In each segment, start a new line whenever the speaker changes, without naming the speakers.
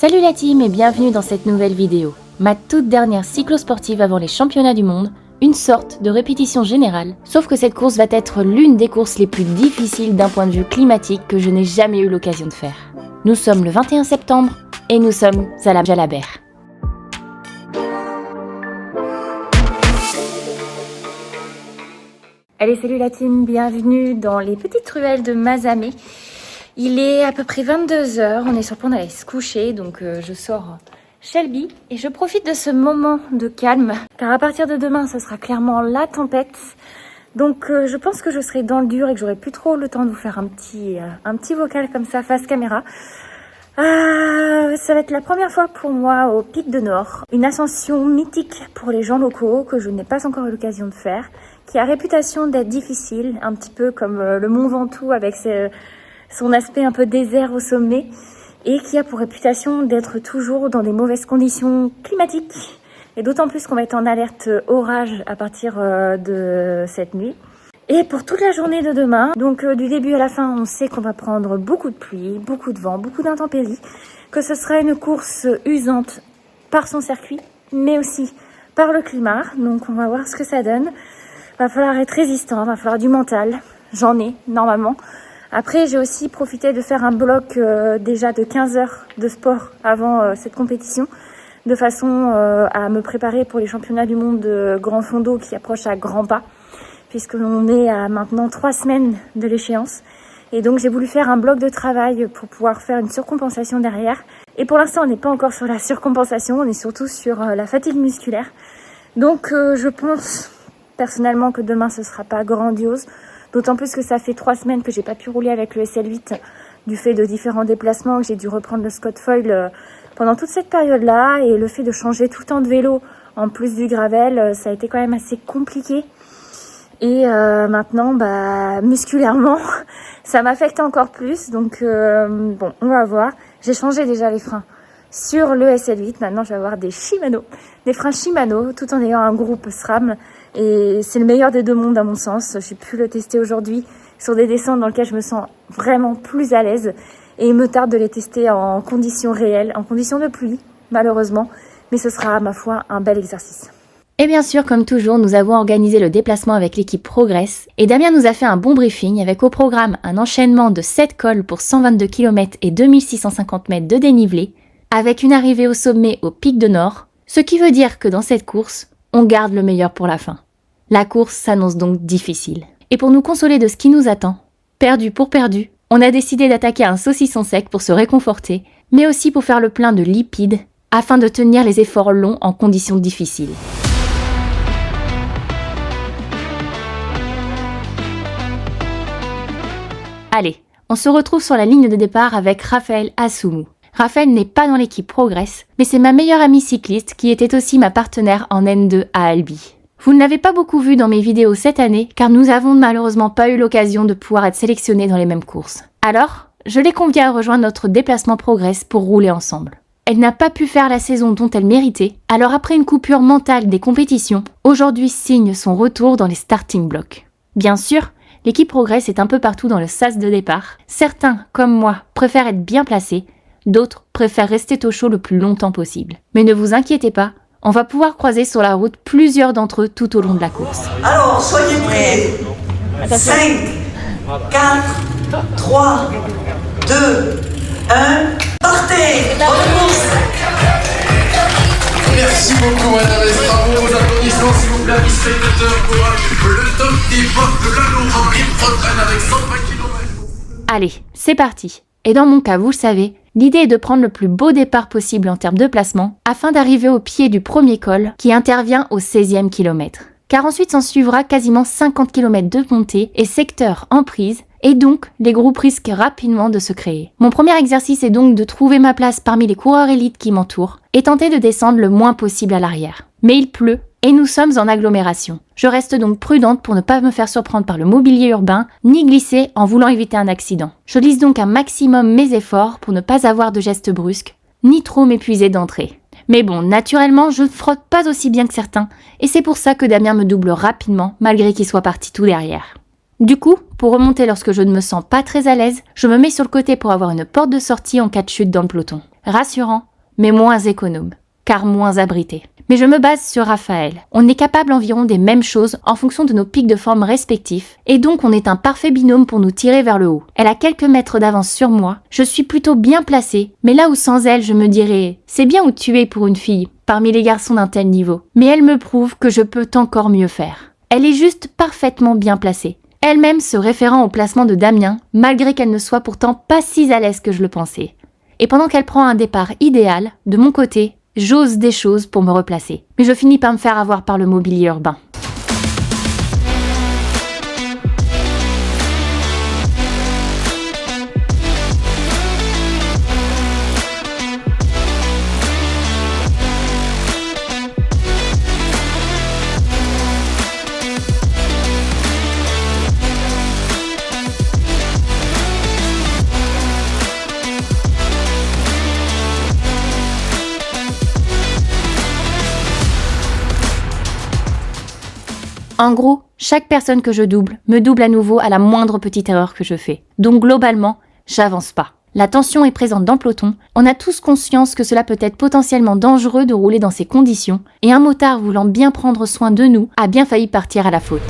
Salut la team et bienvenue dans cette nouvelle vidéo. Ma toute dernière cyclosportive avant les championnats du monde, une sorte de répétition générale, sauf que cette course va être l'une des courses les plus difficiles d'un point de vue climatique que je n'ai jamais eu l'occasion de faire. Nous sommes le 21 septembre et nous sommes à la Jalabert. Allez, salut la team, bienvenue dans les petites ruelles de Mazamet. Il est à peu près 22h, on est sur le point d'aller se coucher, donc je sors Shelby et je profite de ce moment de calme, car à partir de demain, ce sera clairement la tempête. Donc je pense que je serai dans le dur et que j'aurai plus trop le temps de vous faire un petit vocal comme ça face caméra. Ça va être la première fois pour moi au Pic de Nord, une ascension mythique pour les gens locaux que je n'ai pas encore eu l'occasion de faire, qui a réputation d'être difficile, un petit peu comme le Mont Ventoux avec son aspect un peu désert au sommet, et qui a pour réputation d'être toujours dans des mauvaises conditions climatiques, et d'autant plus qu'on va être en alerte orage à partir de cette nuit. Et pour toute la journée de demain, donc du début à la fin, on sait qu'on va prendre beaucoup de pluie, beaucoup de vent, beaucoup d'intempéries, que ce sera une course usante par son circuit, mais aussi par le climat, donc on va voir ce que ça donne. Va falloir être résistant, va falloir du mental, j'en ai normalement. Après, j'ai aussi profité de faire un bloc déjà de 15 heures de sport avant cette compétition, de façon à me préparer pour les championnats du monde de grand fond d'eau qui approchent à grands pas, puisque l'on est à maintenant 3 semaines de l'échéance. Et donc, j'ai voulu faire un bloc de travail pour pouvoir faire une surcompensation derrière. Et pour l'instant, on n'est pas encore sur la surcompensation, on est surtout sur la fatigue musculaire. Donc, je pense personnellement que demain, ce sera pas grandiose. D'autant plus que ça fait 3 semaines que j'ai pas pu rouler avec le SL8 du fait de différents déplacements, que j'ai dû reprendre le Scott Foil pendant toute cette période-là. Et le fait de changer tout le temps de vélo, en plus du gravel, ça a été quand même assez compliqué. Et maintenant, musculairement, ça m'affecte encore plus. Donc, bon, on va voir. J'ai changé déjà les freins sur le SL8. Maintenant, je vais avoir des Shimano, des freins Shimano, tout en ayant un groupe SRAM. Et c'est le meilleur des deux mondes à mon sens. J'ai pu le tester aujourd'hui sur des descentes dans lesquelles je me sens vraiment plus à l'aise. Et il me tarde de les tester en conditions réelles, en conditions de pluie, malheureusement. Mais ce sera, à ma foi, un bel exercice. Et bien sûr, comme toujours, nous avons organisé le déplacement avec l'équipe Progress. Et Damien nous a fait un bon briefing avec au programme un enchaînement de 7 cols pour 122 km et 2650 mètres de dénivelé, avec une arrivée au sommet au Pic de Nord. Ce qui veut dire que dans cette course, on garde le meilleur pour la fin. La course s'annonce donc difficile. Et pour nous consoler de ce qui nous attend, perdu pour perdu, on a décidé d'attaquer un saucisson sec pour se réconforter, mais aussi pour faire le plein de lipides, afin de tenir les efforts longs en conditions difficiles. Allez, on se retrouve sur la ligne de départ avec Raphaël Assoumou. Raphaël n'est pas dans l'équipe Progress, mais c'est ma meilleure amie cycliste qui était aussi ma partenaire en N2 à Albi. Vous ne l'avez pas beaucoup vu dans mes vidéos cette année, car nous avons malheureusement pas eu l'occasion de pouvoir être sélectionnés dans les mêmes courses. Alors, je l'ai conviée à rejoindre notre déplacement Progress pour rouler ensemble. Elle n'a pas pu faire la saison dont elle méritait, alors après une coupure mentale des compétitions, aujourd'hui signe son retour dans les starting blocks. Bien sûr, l'équipe Progress est un peu partout dans le sas de départ. Certains, comme moi, préfèrent être bien placés, d'autres préfèrent rester au chaud le plus longtemps possible. Mais ne vous inquiétez pas, on va pouvoir croiser sur la route plusieurs d'entre eux tout au long de la course.
Alors, soyez prêts. 5, 4, 3, 2, 1, partez! Bonne course!
Merci beaucoup, madame Estravo. Vos applaudissements, s'il vous plaît, amis spectateurs, pour le top des portes de la Laurent qui s'entraîne avec 120 km.
Allez, c'est parti. Et dans mon cas, vous le savez, l'idée est de prendre le plus beau départ possible en termes de placement afin d'arriver au pied du premier col qui intervient au 16e kilomètre. Car ensuite s'en suivra quasiment 50 km de montée et secteur en prise et donc les groupes risquent rapidement de se créer. Mon premier exercice est donc de trouver ma place parmi les coureurs élites qui m'entourent et tenter de descendre le moins possible à l'arrière. Mais il pleut et nous sommes en agglomération. Je reste donc prudente pour ne pas me faire surprendre par le mobilier urbain, ni glisser en voulant éviter un accident. Je lisse donc un maximum mes efforts pour ne pas avoir de gestes brusques, ni trop m'épuiser d'entrée. Mais bon, naturellement, je ne frotte pas aussi bien que certains, et c'est pour ça que Damien me double rapidement, malgré qu'il soit parti tout derrière. Du coup, pour remonter lorsque je ne me sens pas très à l'aise, je me mets sur le côté pour avoir une porte de sortie en cas de chute dans le peloton. rassurant, mais moins économe, car moins abrité. Mais je me base sur Raphaël. On est capable environ des mêmes choses en fonction de nos pics de forme respectifs, et donc on est un parfait binôme pour nous tirer vers le haut. Elle a quelques mètres d'avance sur moi, je suis plutôt bien placée, mais là où sans elle je me dirais « c'est bien où tu es pour une fille » parmi les garçons d'un tel niveau. Mais elle me prouve que je peux encore mieux faire. Elle est juste parfaitement bien placée. Elle-même se référant au placement de Damien, malgré qu'elle ne soit pourtant pas si à l'aise que je le pensais. Et pendant qu'elle prend un départ idéal, de mon côté, j'ose des choses pour me replacer. Mais je finis par me faire avoir par le mobilier urbain. En gros, chaque personne que je double me double à nouveau à la moindre petite erreur que je fais. Donc globalement, j'avance pas. La tension est présente dans le peloton, on a tous conscience que cela peut être potentiellement dangereux de rouler dans ces conditions, et un motard voulant bien prendre soin de nous a bien failli partir à la faute.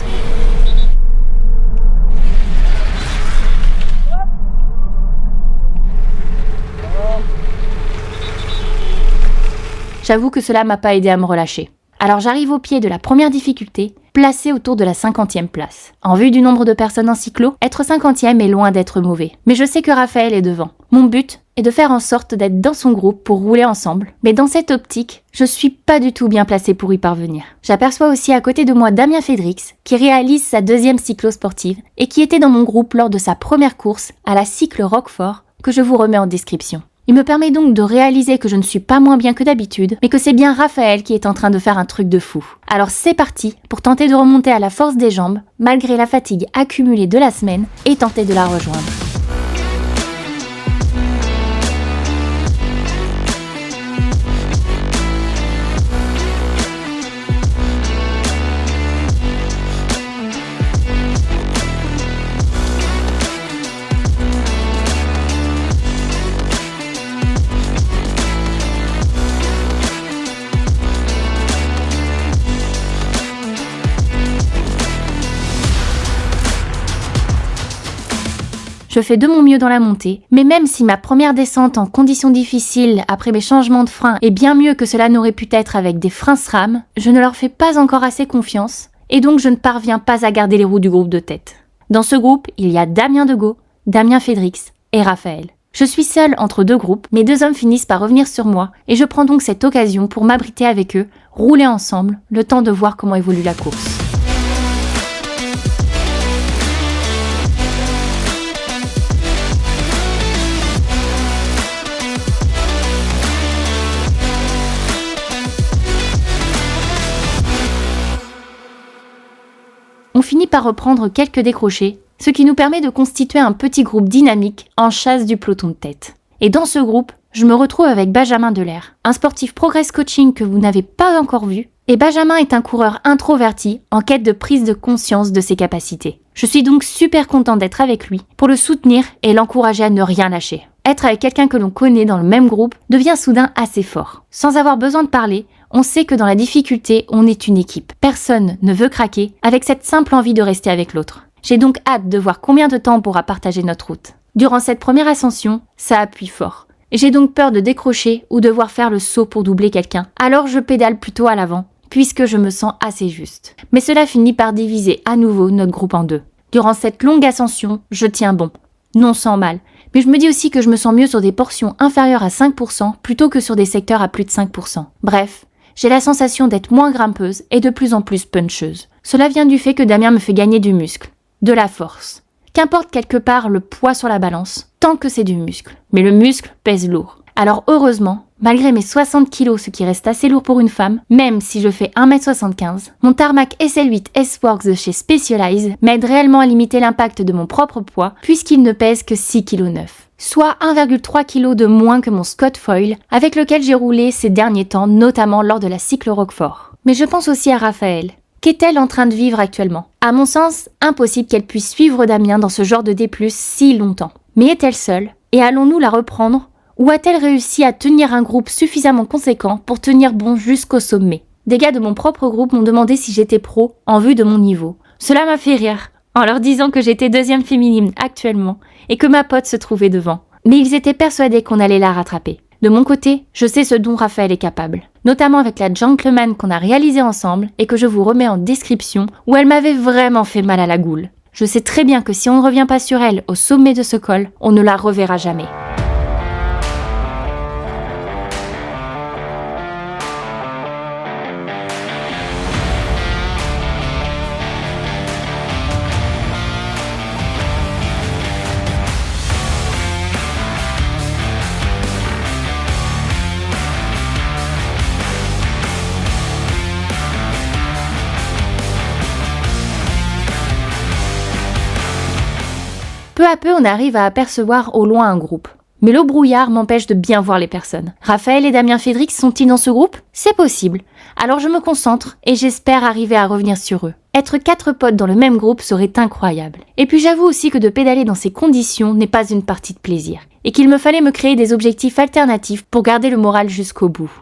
J'avoue que cela m'a pas aidé à me relâcher. Alors j'arrive au pied de la première difficulté, placée autour de la 50e place. En vue du nombre de personnes en cyclo, être 50e est loin d'être mauvais. Mais je sais que Raphaël est devant. Mon but est de faire en sorte d'être dans son groupe pour rouler ensemble. Mais dans cette optique, je suis pas du tout bien placée pour y parvenir. J'aperçois aussi à côté de moi Damien Fédrix, qui réalise sa deuxième cyclo-sportive et qui était dans mon groupe lors de sa première course à la Cycle Roquefort, que je vous remets en description. Il me permet donc de réaliser que je ne suis pas moins bien que d'habitude, mais que c'est bien Raphaël qui est en train de faire un truc de fou. Alors c'est parti pour tenter de remonter à la force des jambes, malgré la fatigue accumulée de la semaine, et tenter de la rejoindre. Je fais de mon mieux dans la montée, mais même si ma première descente en conditions difficiles après mes changements de frein est bien mieux que cela n'aurait pu être avec des freins SRAM, je ne leur fais pas encore assez confiance et donc je ne parviens pas à garder les roues du groupe de tête. Dans ce groupe, il y a Damien Degaut, Damien Fédrix et Raphaël. Je suis seule entre deux groupes, mes deux hommes finissent par revenir sur moi et je prends donc cette occasion pour m'abriter avec eux, rouler ensemble, le temps de voir comment évolue la course. On finit par reprendre quelques décrochés, ce qui nous permet de constituer un petit groupe dynamique en chasse du peloton de tête. Et dans ce groupe, je me retrouve avec Benjamin Delair, un sportif Progress Coaching que vous n'avez pas encore vu, et Benjamin est un coureur introverti en quête de prise de conscience de ses capacités. Je suis donc super contente d'être avec lui pour le soutenir et l'encourager à ne rien lâcher. Être avec quelqu'un que l'on connaît dans le même groupe devient soudain assez fort. Sans avoir besoin de parler, on sait que dans la difficulté, on est une équipe. Personne ne veut craquer avec cette simple envie de rester avec l'autre. J'ai donc hâte de voir combien de temps on pourra partager notre route. Durant cette première ascension, ça appuie fort. J'ai donc peur de décrocher ou devoir faire le saut pour doubler quelqu'un. Alors je pédale plutôt à l'avant, puisque je me sens assez juste. Mais cela finit par diviser à nouveau notre groupe en deux. Durant cette longue ascension, je tiens bon. Non sans mal. Mais je me dis aussi que je me sens mieux sur des portions inférieures à 5% plutôt que sur des secteurs à plus de 5%. Bref, j'ai la sensation d'être moins grimpeuse et de plus en plus puncheuse. Cela vient du fait que Damien me fait gagner du muscle, de la force. Qu'importe quelque part le poids sur la balance, tant que c'est du muscle. Mais le muscle pèse lourd. Alors heureusement, malgré mes 60 kg, ce qui reste assez lourd pour une femme, même si je fais 1m75, mon Tarmac SL8 S-Works de chez Specialized m'aide réellement à limiter l'impact de mon propre poids puisqu'il ne pèse que 6,9 kg. Soit 1,3 kg de moins que mon Scott Foil avec lequel j'ai roulé ces derniers temps, notamment lors de la Cycle Roquefort. Mais je pense aussi à Raphaël. Qu'est-elle en train de vivre actuellement? À mon sens, impossible qu'elle puisse suivre Damien dans ce genre de D+, si longtemps. Mais est-elle seule? Et allons-nous la reprendre? Ou a-t-elle réussi à tenir un groupe suffisamment conséquent pour tenir bon jusqu'au sommet? Des gars de mon propre groupe m'ont demandé si j'étais pro en vue de mon niveau. Cela m'a fait rire, en leur disant que j'étais 2e féminine actuellement et que ma pote se trouvait devant. Mais ils étaient persuadés qu'on allait la rattraper. De mon côté, je sais ce dont Raphaël est capable, notamment avec la Gentleman qu'on a réalisée ensemble et que je vous remets en description, où elle m'avait vraiment fait mal à la goule. Je sais très bien que si on ne revient pas sur elle au sommet de ce col, on ne la reverra jamais. Peu à peu, on arrive à apercevoir au loin un groupe. Mais le brouillard m'empêche de bien voir les personnes. Raphaël et Damien Fédrix sont-ils dans ce groupe? C'est possible. Alors je me concentre et j'espère arriver à revenir sur eux. Être 4 potes dans le même groupe serait incroyable. Et puis j'avoue aussi que de pédaler dans ces conditions n'est pas une partie de plaisir. Et qu'il me fallait me créer des objectifs alternatifs pour garder le moral jusqu'au bout.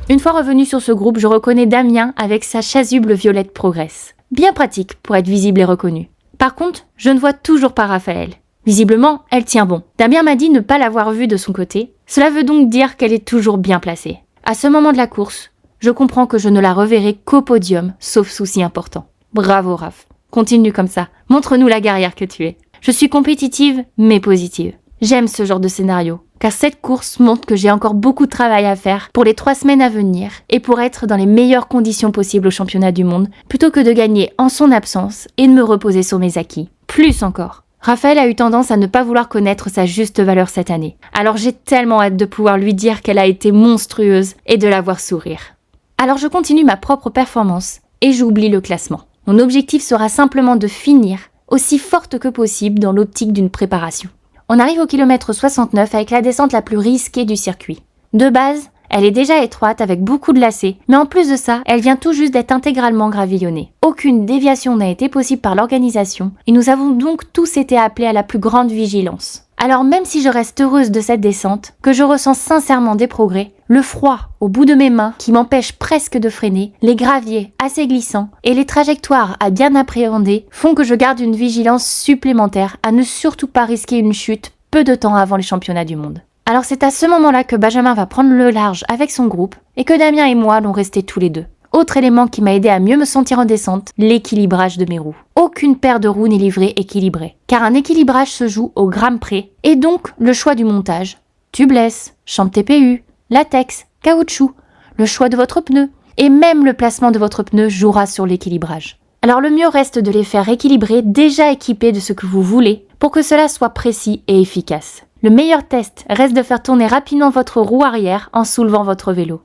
Une fois revenu sur ce groupe, je reconnais Damien avec sa chasuble violette Progress. Bien pratique pour être visible et reconnu. Par contre, je ne vois toujours pas Raphaël. Visiblement, elle tient bon. Damien m'a dit ne pas l'avoir vue de son côté. Cela veut donc dire qu'elle est toujours bien placée. À ce moment de la course, je comprends que je ne la reverrai qu'au podium, sauf souci important. Bravo Raph. Continue comme ça. Montre-nous la guerrière que tu es. Je suis compétitive, mais positive. J'aime ce genre de scénario, car cette course montre que j'ai encore beaucoup de travail à faire pour les 3 semaines à venir et pour être dans les meilleures conditions possibles au championnat du monde, plutôt que de gagner en son absence et de me reposer sur mes acquis. Plus encore. Raphaël a eu tendance à ne pas vouloir connaître sa juste valeur cette année. Alors j'ai tellement hâte de pouvoir lui dire qu'elle a été monstrueuse et de la voir sourire. Alors je continue ma propre performance et j'oublie le classement. Mon objectif sera simplement de finir aussi forte que possible dans l'optique d'une préparation. On arrive au kilomètre 69 avec la descente la plus risquée du circuit. De base, elle est déjà étroite avec beaucoup de lacets, mais en plus de ça, elle vient tout juste d'être intégralement gravillonnée. Aucune déviation n'a été possible par l'organisation et nous avons donc tous été appelés à la plus grande vigilance. Alors même si je reste heureuse de cette descente, que je ressens sincèrement des progrès, le froid au bout de mes mains qui m'empêche presque de freiner, les graviers assez glissants et les trajectoires à bien appréhender font que je garde une vigilance supplémentaire à ne surtout pas risquer une chute peu de temps avant les championnats du monde. Alors c'est à ce moment-là que Benjamin va prendre le large avec son groupe et que Damien et moi allons rester tous les deux. Autre élément qui m'a aidé à mieux me sentir en descente, l'équilibrage de mes roues. Aucune paire de roues n'est livrée équilibrée, car un équilibrage se joue au gramme près, et donc le choix du montage. Tubeless, chambre TPU, latex, caoutchouc, le choix de votre pneu, et même le placement de votre pneu jouera sur l'équilibrage. Alors le mieux reste de les faire équilibrer déjà équipés de ce que vous voulez, pour que cela soit précis et efficace. Le meilleur test reste de faire tourner rapidement votre roue arrière en soulevant votre vélo.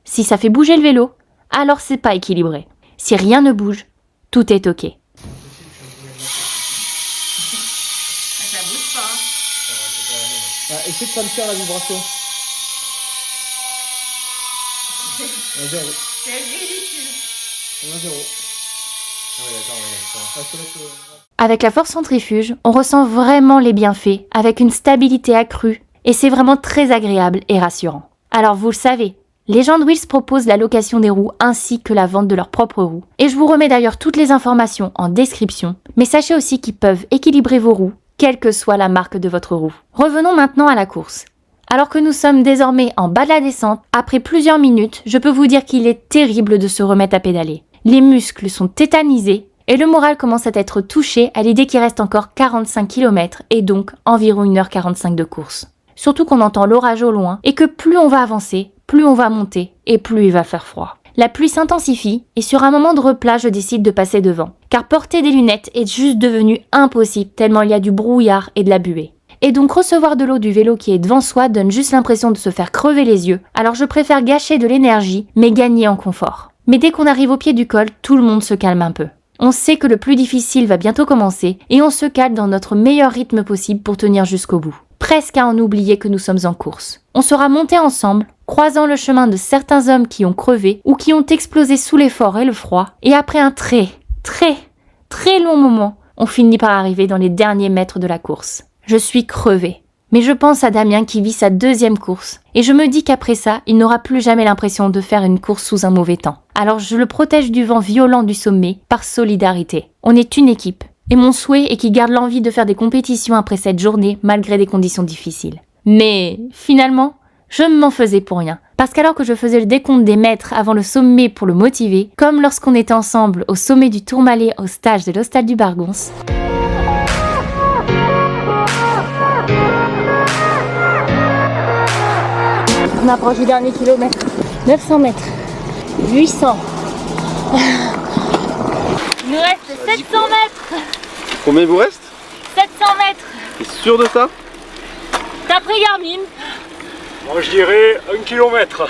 Si ça fait bouger le vélo, alors c'est pas équilibré. Si rien ne bouge, tout est ok.
Ça bouge pas.
Essaye de pas le faire la vibration. 1-0.
C'est ridicule.
1-0. Ah ouais, d'accord.
Avec la force centrifuge, on ressent vraiment les bienfaits avec une stabilité accrue et c'est vraiment très agréable et rassurant. Alors vous le savez, Legend Wheels propose la location des roues ainsi que la vente de leurs propres roues. Et je vous remets d'ailleurs toutes les informations en description, mais sachez aussi qu'ils peuvent équilibrer vos roues, quelle que soit la marque de votre roue. Revenons maintenant à la course. Alors que nous sommes désormais en bas de la descente, après plusieurs minutes, je peux vous dire qu'il est terrible de se remettre à pédaler. Les muscles sont tétanisés et le moral commence à être touché à l'idée qu'il reste encore 45 km et donc environ 1h45 de course. Surtout qu'on entend l'orage au loin et que plus on va avancer, plus on va monter et plus il va faire froid. la pluie s'intensifie et sur un moment de replat, je décide de passer devant. Car porter des lunettes est juste devenu impossible tellement il y a du brouillard et de la buée. Et donc recevoir de l'eau du vélo qui est devant soi donne juste l'impression de se faire crever les yeux, alors je préfère gâcher de l'énergie mais gagner en confort. Mais dès qu'on arrive au pied du col, tout le monde se calme un peu. On sait que le plus difficile va bientôt commencer et on se cale dans notre meilleur rythme possible pour tenir jusqu'au bout. Presque à en oublier que nous sommes en course. On sera montés ensemble, croisant le chemin de certains hommes qui ont crevé ou qui ont explosé sous l'effort et le froid, et après un très long moment, on finit par arriver dans les derniers mètres de la course. Je suis crevée. Mais je pense à Damien qui vit sa 2e course. Et je me dis qu'après ça, il n'aura plus jamais l'impression de faire une course sous un mauvais temps. Alors je le protège du vent violent du sommet par solidarité. On est une équipe. Et mon souhait est qu'il garde l'envie de faire des compétitions après cette journée malgré des conditions difficiles. Mais finalement, je m'en faisais pour rien. Parce qu'alors que je faisais le décompte des mètres avant le sommet pour le motiver, comme lorsqu'on était ensemble au sommet du Tourmalet au stage de l'Hostal du Bargons, on approche du dernier kilomètre. 900 mètres. 800. Il nous reste 700 mètres.
Combien il vous reste?
700 mètres.
T'es sûr de ça?
D'après Garmin.
Moi je dirais 1 km.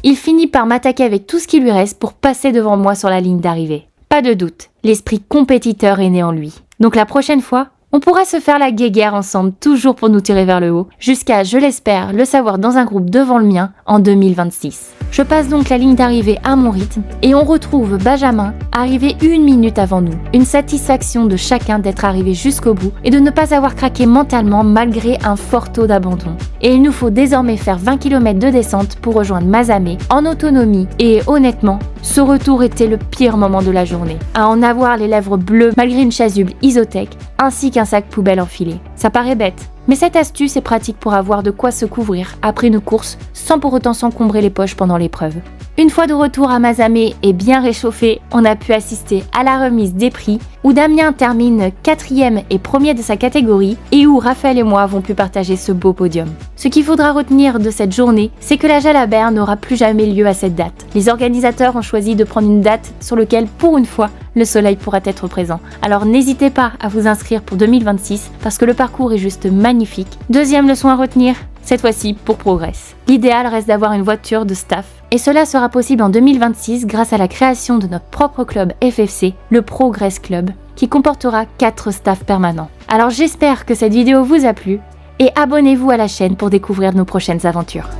Il finit par m'attaquer avec tout ce qui lui reste pour passer devant moi sur la ligne d'arrivée. Pas de doute, l'esprit compétiteur est né en lui. Donc la prochaine fois, on pourra se faire la guéguerre ensemble, toujours pour nous tirer vers le haut, jusqu'à, je l'espère, le savoir dans un groupe devant le mien en 2026. Je passe donc la ligne d'arrivée à mon rythme et on retrouve Benjamin arrivé 1 minute avant nous. Une satisfaction de chacun d'être arrivé jusqu'au bout et de ne pas avoir craqué mentalement malgré un fort taux d'abandon. Et il nous faut désormais faire 20 km de descente pour rejoindre Mazamet en autonomie et honnêtement, ce retour était le pire moment de la journée. À en avoir les lèvres bleues malgré une chasuble Isotech ainsi qu'un sac poubelle enfilé. Ça paraît bête, mais cette astuce est pratique pour avoir de quoi se couvrir après une course sans pour autant s'encombrer les poches pendant l'épreuve. Une fois de retour à Mazamet et bien réchauffé, on a pu assister à la remise des prix où Damien termine 4e et 1er de sa catégorie et où Raphaël et moi avons pu partager ce beau podium. Ce qu'il faudra retenir de cette journée, c'est que la Jalabert n'aura plus jamais lieu à cette date. Les organisateurs ont choisi de prendre une date sur laquelle, pour une fois, le soleil pourra être présent. Alors n'hésitez pas à vous inscrire pour 2026 parce que le parcours est juste magnifique. 2e leçon à retenir, cette fois-ci pour Progress. L'idéal reste d'avoir une voiture de staff et cela sera possible en 2026 grâce à la création de notre propre club FFC, le Progress Club, qui comportera 4 staffs permanents. Alors j'espère que cette vidéo vous a plu et abonnez-vous à la chaîne pour découvrir nos prochaines aventures.